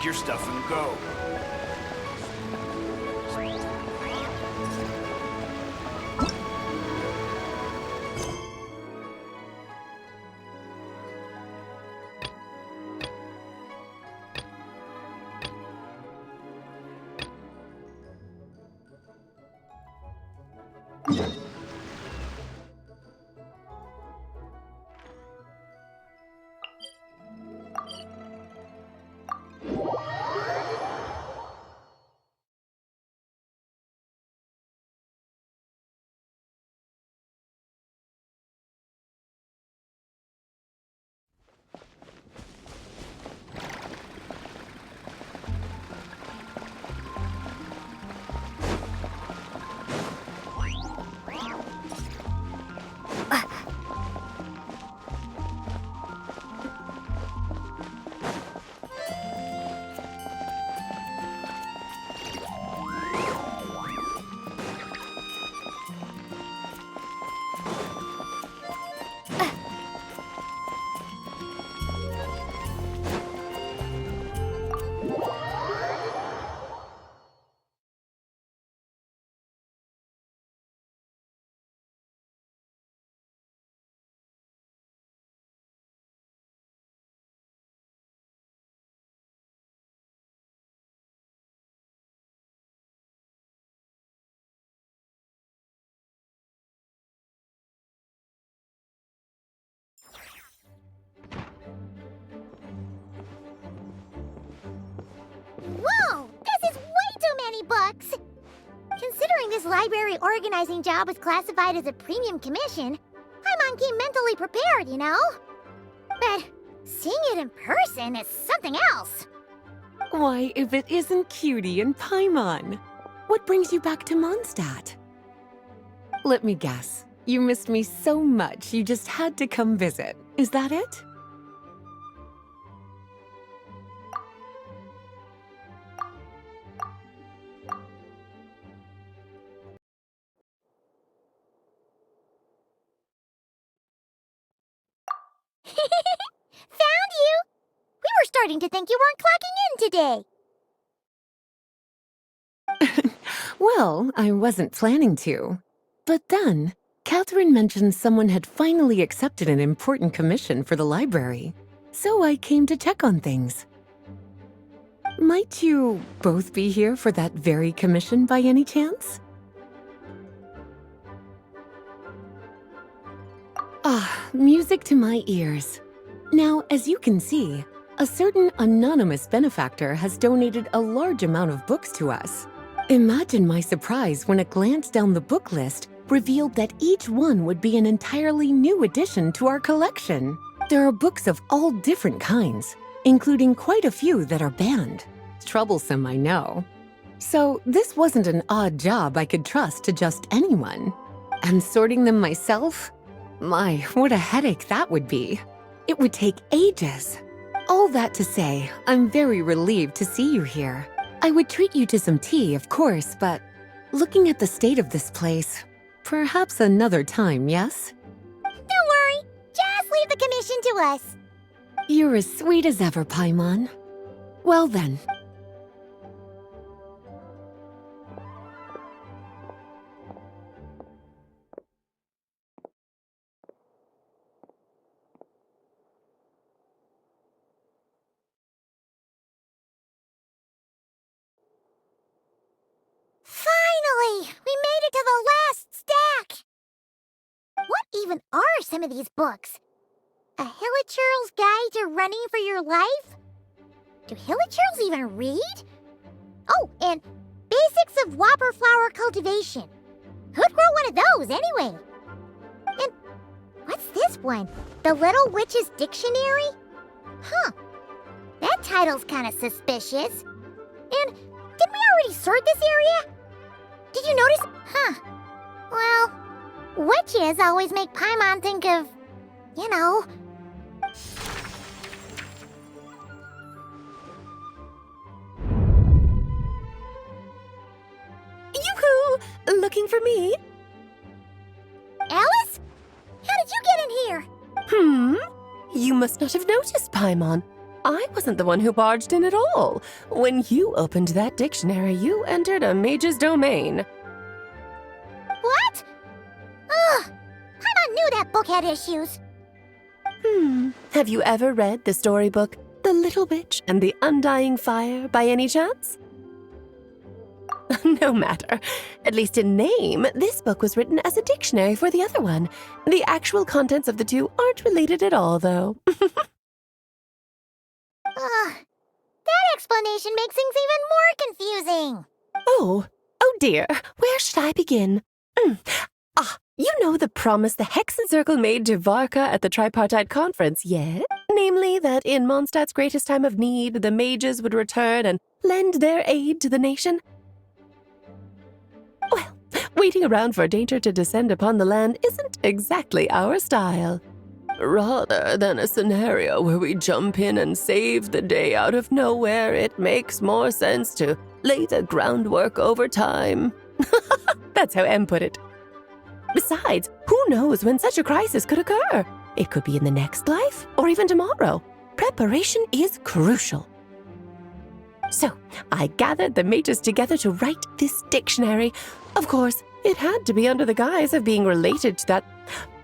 pack your stuff and go. Whoa! This is way too many books! Considering this library organizing job was classified as a premium commission, Paimon came mentally prepared, you know? But seeing it in person is something else. Why, if it isn't Cutie and Paimon? What brings you back to Mondstadt? Let me guess. You missed me so much you just had to come visit. Is that it? Found you! We were starting to think you weren't clocking in today. Well, I wasn't planning to. But then, Catherine mentioned someone had finally accepted an important commission for the library. So I came to check on things. Might you both be here for that very commission by any chance? Ah, music to my ears. Now, as you can see, a certain anonymous benefactor has donated a large amount of books to us. Imagine my surprise when a glance down the book list revealed that each one would be an entirely new addition to our collection. There are books of all different kinds, including quite a few that are banned. Troublesome, I know. So this wasn't an odd job I could trust to just anyone. And sorting them myself? My, what a headache that would be. It would take ages. All that to say, I'm very relieved to see you here. I would treat you to some tea, of course, but looking at the state of this place, perhaps another time, yes? Don't worry, just leave the commission to us. You're as sweet as ever, Paimon. Well then. Finally! We made it to the last stack! What even are some of these books? A Hilichurl's Guide to Running for Your Life? Do Hilichurls even read? Oh, and Basics of Whopper Flower Cultivation. Who'd grow one of those, anyway? And what's this one? The Little Witch's Dictionary? Huh. That title's kind of suspicious. And didn't we already sort this area? Did you notice? Huh. Well, witches always make Paimon think of, you know. Yoo-hoo! Looking for me? Alice? How did you get in here? You must not have noticed, Paimon. I wasn't the one who barged in at all. When you opened that dictionary, you entered a mage's domain. What? Ugh! Paimon knew that book had issues. Have you ever read the storybook The Little Witch and the Undying Fire by any chance? No matter. At least in name, this book was written as a dictionary for the other one. The actual contents of the two aren't related at all, though. That explanation makes things even more confusing. Oh dear. Where should I begin? You know the promise the Hexen Circle made to Varka at the Tripartite Conference, yeah? Namely, that in Mondstadt's greatest time of need, the mages would return and lend their aid to the nation? Well, waiting around for danger to descend upon the land isn't exactly our style. Rather than a scenario where we jump in and save the day out of nowhere, it makes more sense to lay the groundwork over time. That's how Em put it. Besides, who knows when such a crisis could occur? It could be in the next life, or even tomorrow. Preparation is crucial. So, I gathered the mages together to write this dictionary. Of course, it had to be under the guise of being related to that.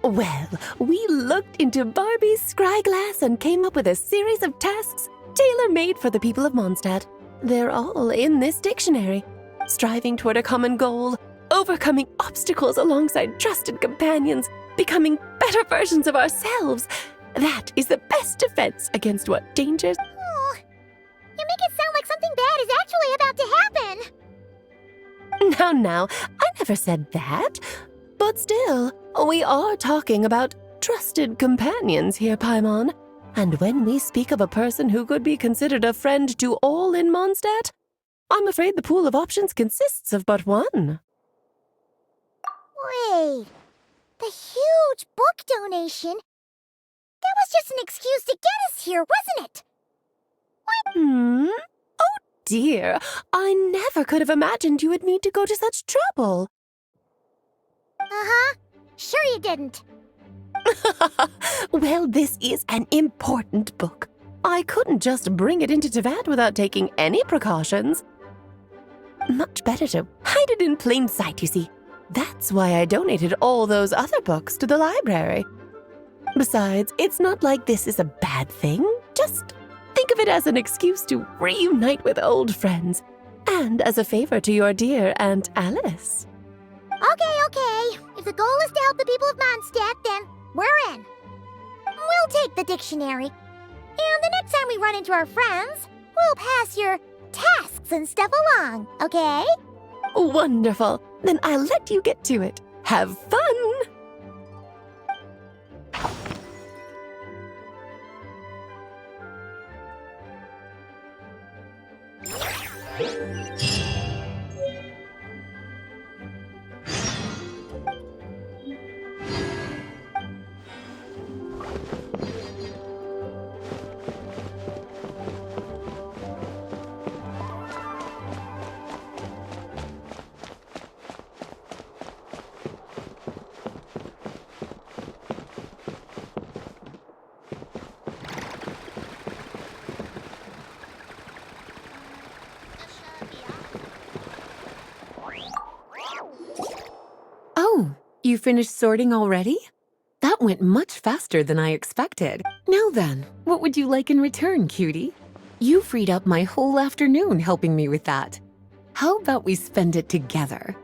Well, we looked into Barbie's scryglass and came up with a series of tasks tailor-made for the people of Mondstadt. They're all in this dictionary. Striving toward a common goal, overcoming obstacles alongside trusted companions, becoming better versions of ourselves. That is the best defense against what dangers... Oh, you make it sound like something bad is actually about to happen. Now, I never said that. But still, we are talking about trusted companions here, Paimon. And when we speak of a person who could be considered a friend to all in Mondstadt, I'm afraid the pool of options consists of but one. Wait, the huge book donation? That was just an excuse to get us here, wasn't it? Oh dear, I never could have imagined you would need to go to such trouble. Uh-huh. Sure you didn't. Well, this is an important book. I couldn't just bring it into Teyvat without taking any precautions. Much better to hide it in plain sight, you see. That's why I donated all those other books to the library. Besides, it's not like this is a bad thing. Just think of it as an excuse to reunite with old friends, and as a favor to your dear Aunt Alice. Okay. If the goal is to help the people of Mondstadt, then we're in. We'll take the dictionary. And the next time we run into our friends, we'll pass your tasks and stuff along, okay? Wonderful. Then I'll let you get to it. Have fun! Oh, you finished sorting already? That went much faster than I expected. Now then, what would you like in return, cutie? You freed up my whole afternoon helping me with that. How about we spend it together?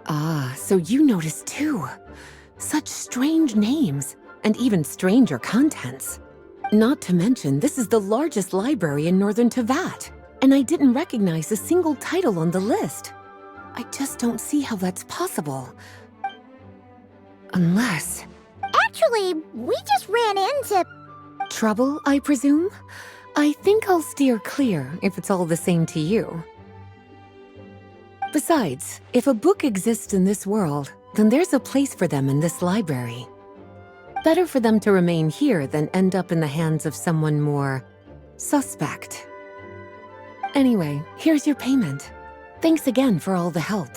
Ah, so you noticed too. Such strange names, and even stranger contents. Not to mention, this is the largest library in northern Teyvat, and I didn't recognize a single title on the list. I just don't see how that's possible. Unless... Actually, we just ran into... Trouble, I presume? I think I'll steer clear if it's all the same to you. Besides, if a book exists in this world, then there's a place for them in this library. Better for them to remain here than end up in the hands of someone more suspect. Anyway, here's your payment. Thanks again for all the help.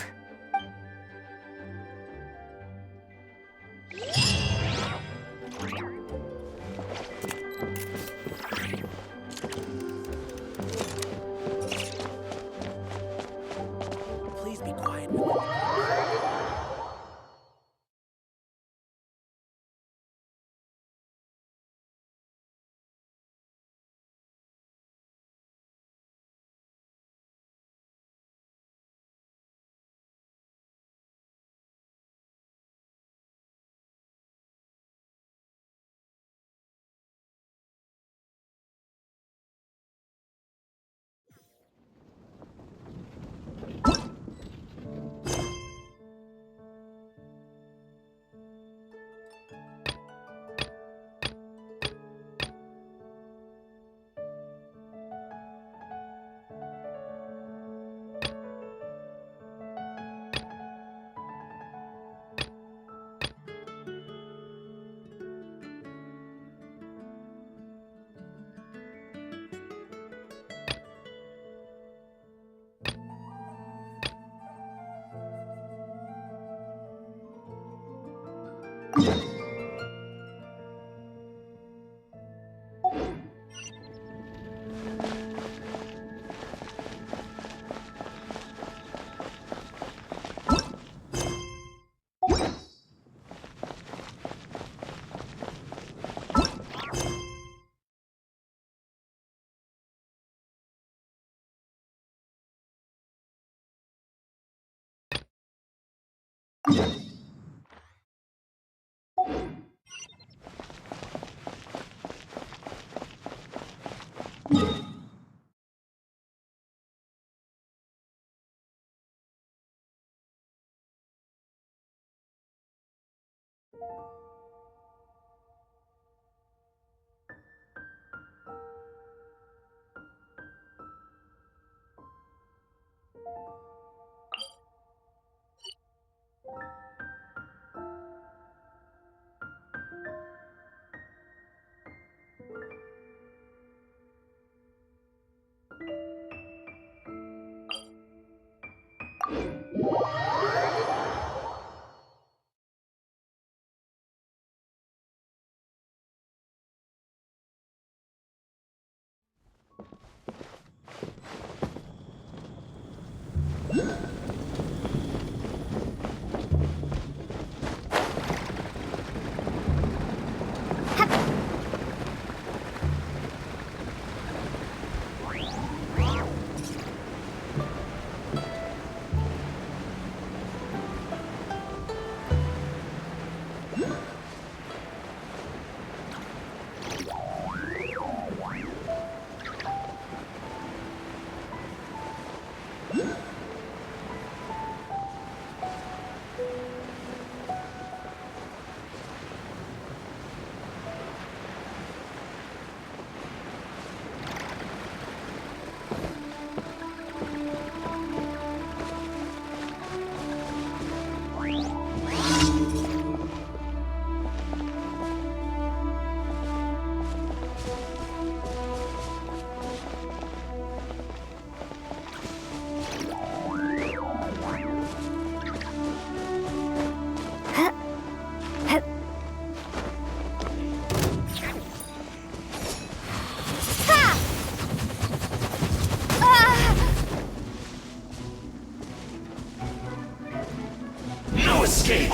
escape!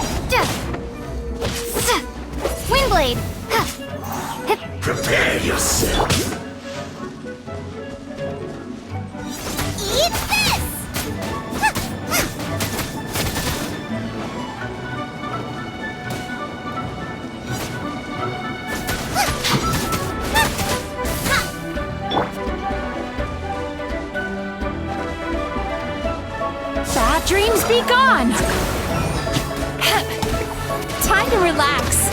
Windblade! Prepare yourself! Eat this! Bad dreams be gone! Time to relax.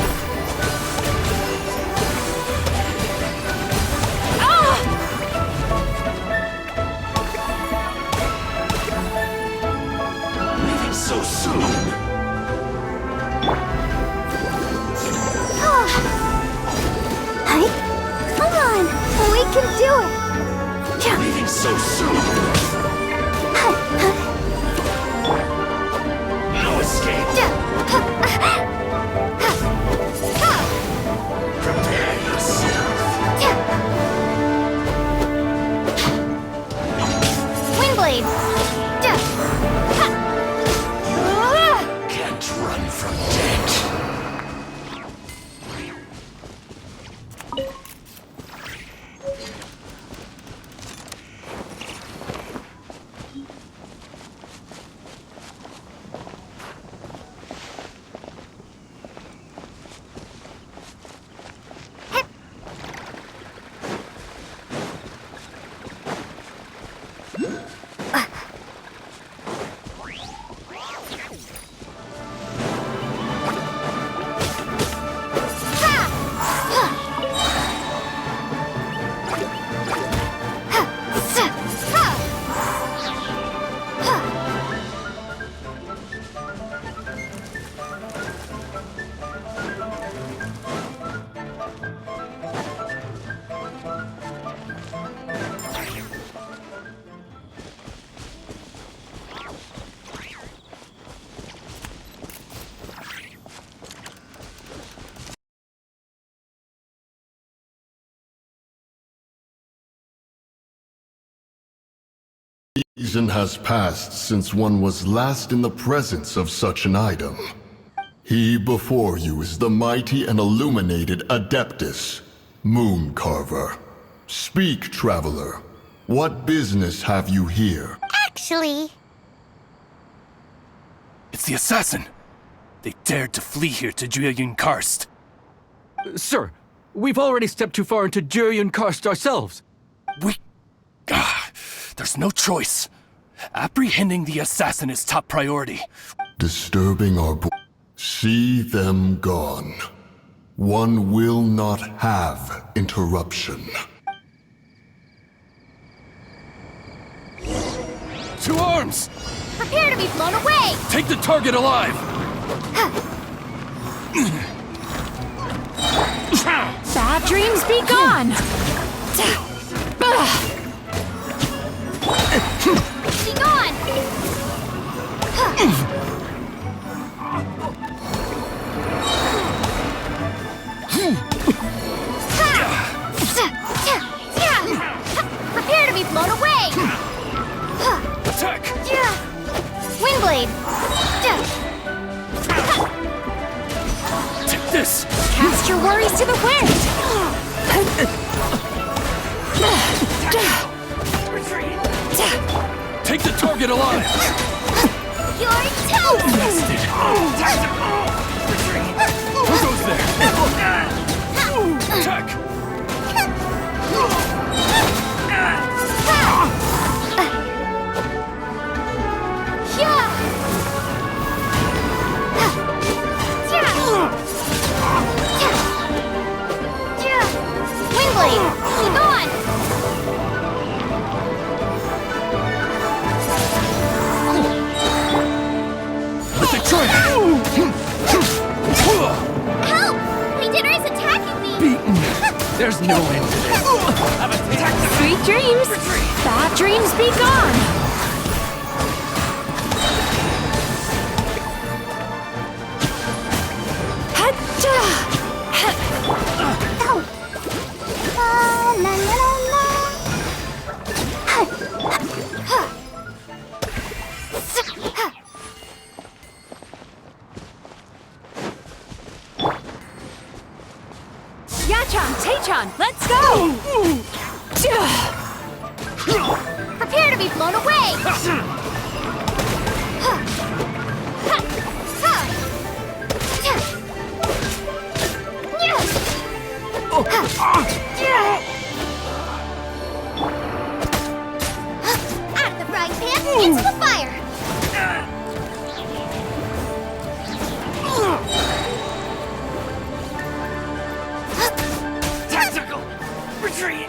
Leaving so soon! Come on! We can do it! Leaving so soon! No escape! Prepare yourself! Windblade! Can't run from death! Season has passed since one was last in the presence of such an item. He before you is the mighty and illuminated Adeptus, Moon Carver. Speak, traveler. What business have you here? Actually, It's the assassin! They dared to flee here to Julian Karst. Sir, we've already stepped too far into Jurien Karst ourselves. There's no choice. Apprehending the assassin is top priority. Disturbing our see them gone. One will not have interruption. To arms! Prepare to be blown away! Take the target alive! Bad dreams be gone! Be gone! Prepare to be blown away! Attack! Windblade! Take this! Cast your worries to the wind! Take the target alive! You're toast! Who goes there? Attack! Windblade! Be gone! With the trident! Help! My dinner is attacking me! Beaten. There's no end to this. Sweet dreams! Bad dreams be gone! la la la la. Yachan, Taechan, let's go! Prepare to be blown away! Out of the frying pan, into the fire. Tactical! Retreat!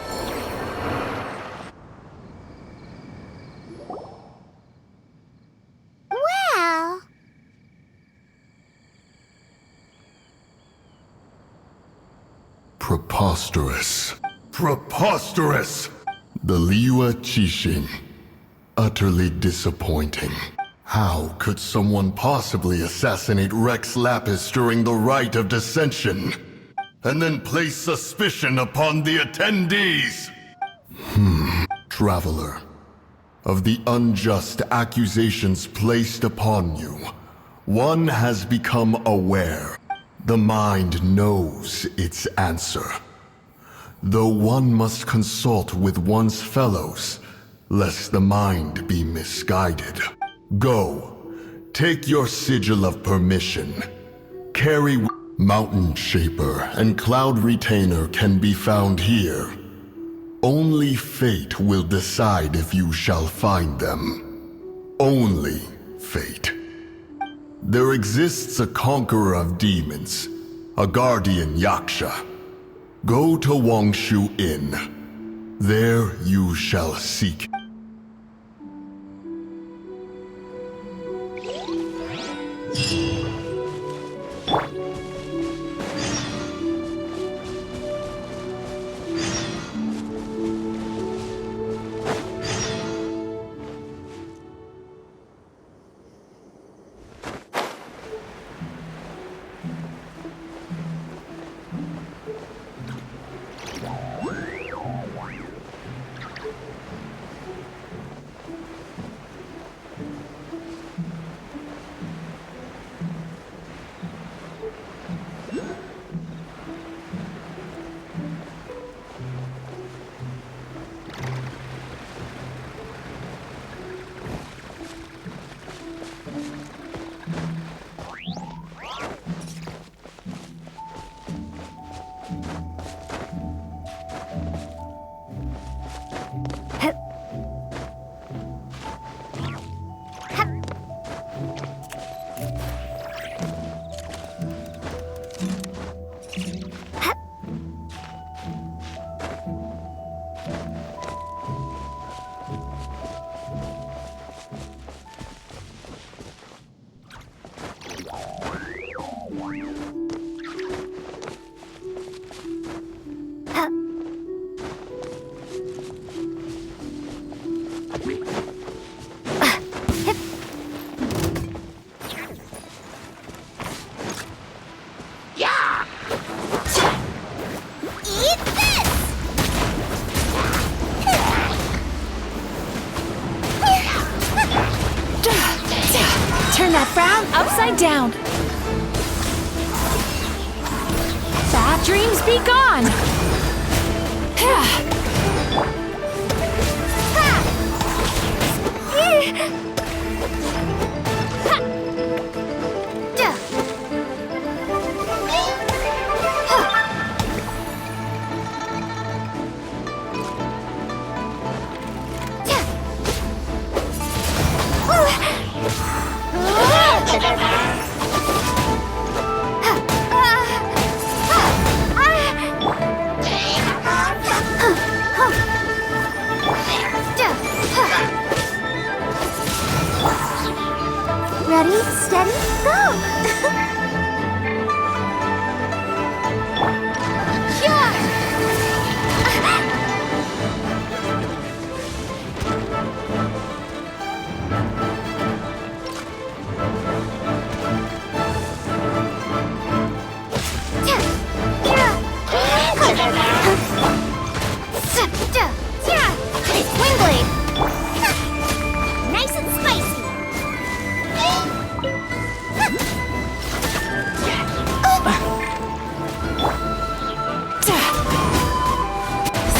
Well, Preposterous. Preposterous! The Liua Qixing. Utterly disappointing. How could someone possibly assassinate Rex Lapis during the rite of dissension? And then place suspicion upon the attendees? Traveler. Of the unjust accusations placed upon you, one has become aware. The mind knows its answer. Though one must consult with one's fellows, lest the mind be misguided. Go, take your sigil of permission. Carry Mountain Shaper and Cloud Retainer can be found here. Only fate will decide if you shall find them. Only fate. There exists a conqueror of demons, a guardian Yaksha. Go to Wangshu Inn. There you shall seek. that frown upside down. Bad dreams be gone. Ready, steady, go! Swing blade! Nice and spicy!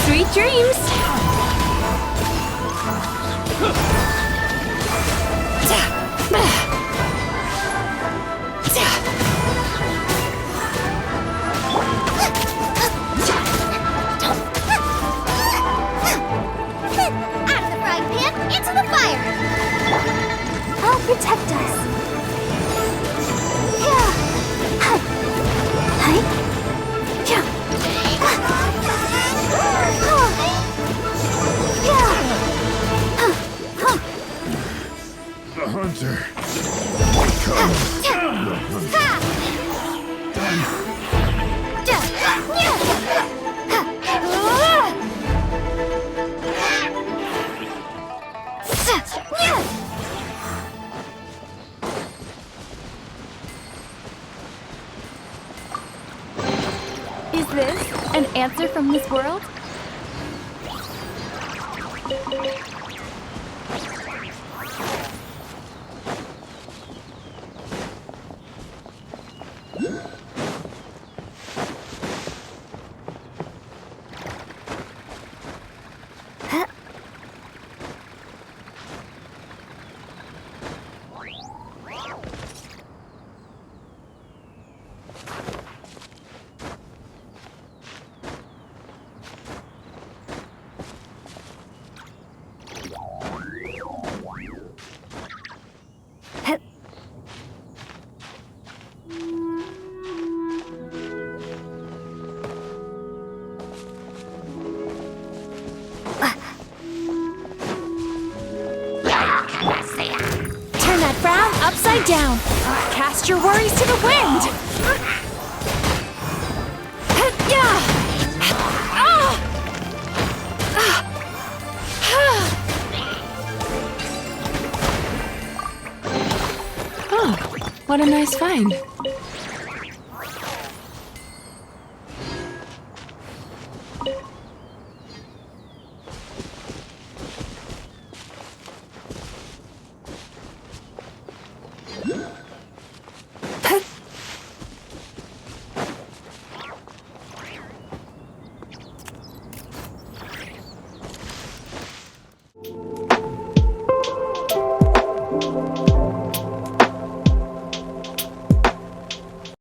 Sweet dreams. Out of the frying pan, into the fire! I'll protect us. The hunter. Is this an answer from this world? Turn that frown upside down. Cast your worries to the wind. Oh, what a nice find.